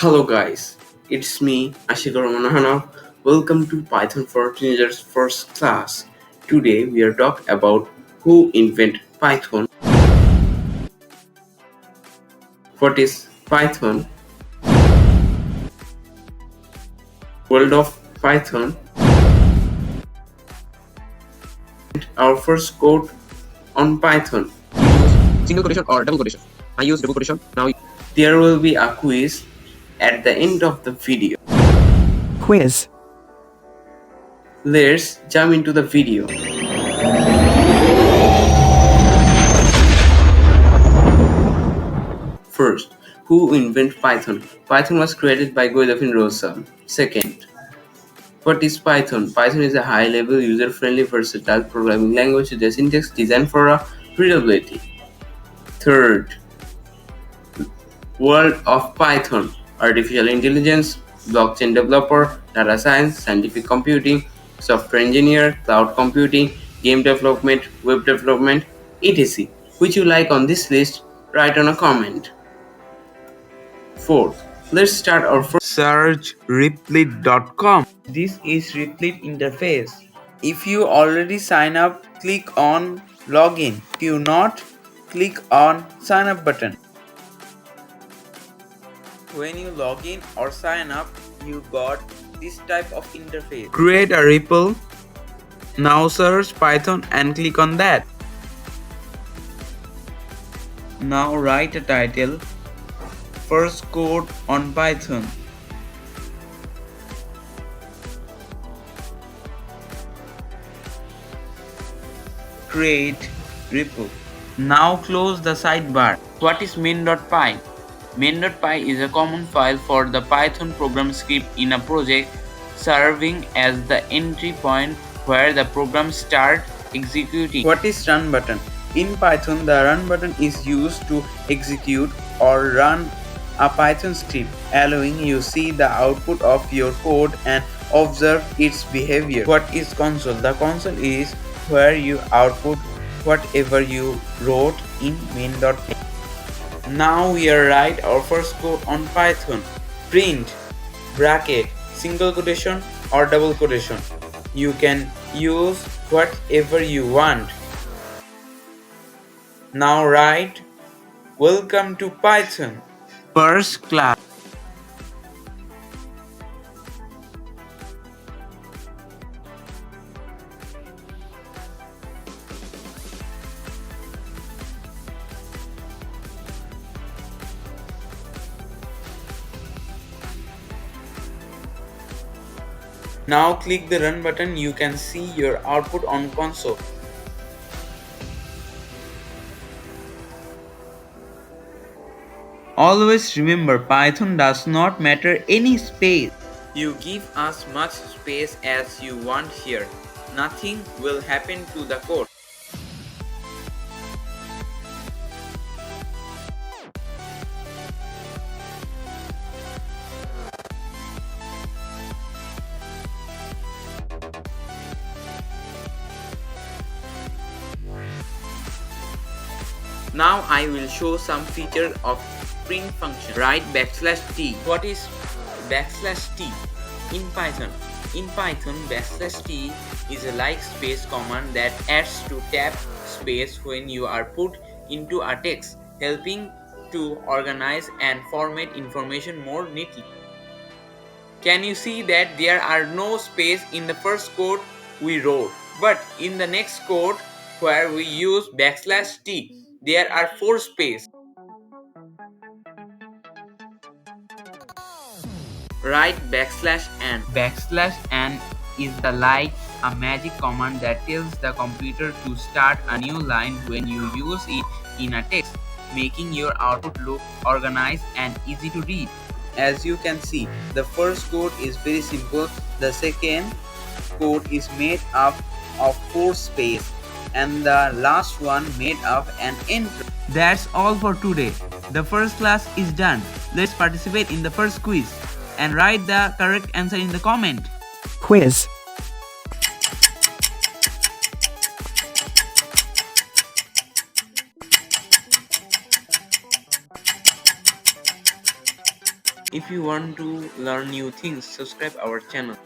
Hello guys, it's me Ashikar Manohana. Welcome to Python for Teenagers first class. Today we are talking about who invented Python, what is Python, world of Python, and our first code on Python. Single quotation or double quotation. I use double quotation. Now There will be a quiz at the end of the video. Quiz. Let's jump into the video. First, who invented Python? Python was created by Goidafin Rosa. Second, what is Python? Python is a high-level, user-friendly, versatile programming language with a syntax designed for readability. Third, world of Python. Artificial intelligence, blockchain developer, data science, scientific computing, software engineer, cloud computing, game development, web development, etc. Which you like on this list, write on a comment. Fourth, let's start our first Search replit.com. This is Replit interface. If you already sign up, click on login. If you not, click on sign up button. When you log in or sign up, you got this type of interface. Create a REPL. Now search Python and click on that. Now write a title. First code on Python. Create REPL. Now close the sidebar. What is main.py? Main.py is a common file for the Python program script in a project, serving as the entry point where the program starts executing. What is run button? In Python, the run button is used to execute or run a Python script, allowing you see the output of your code and observe its behavior. What is console? The console is where you output whatever you wrote in main.py. Now we are write our first code on Python. Print, bracket, single quotation or double quotation. You can use whatever you want. Now write, welcome to Python. First class. Now click the run button. You can see your output on console. Always remember, Python does not matter any space. You give us much space as you want here. Nothing will happen to the code. Now I will show some features of print function. Write \t. What is \t in Python? In Python, \t is a like space command that adds to tab space when you are put into a text, helping to organize and format information more neatly. Can you see that there are no space in the first code we wrote, but in the next code where we use \t, there are 4 spaces. Write \n. \n is the like a magic command that tells the computer to start a new line when you use it in a text, making your output look organized and easy to read. As you can see, the first code is very simple. The second code is made up of 4 spaces, and the last one made up an enter. That's all for today. The first class is done. Let's participate in the first quiz and write the correct answer in the comment. Quiz. If you want to learn new things, subscribe our channel.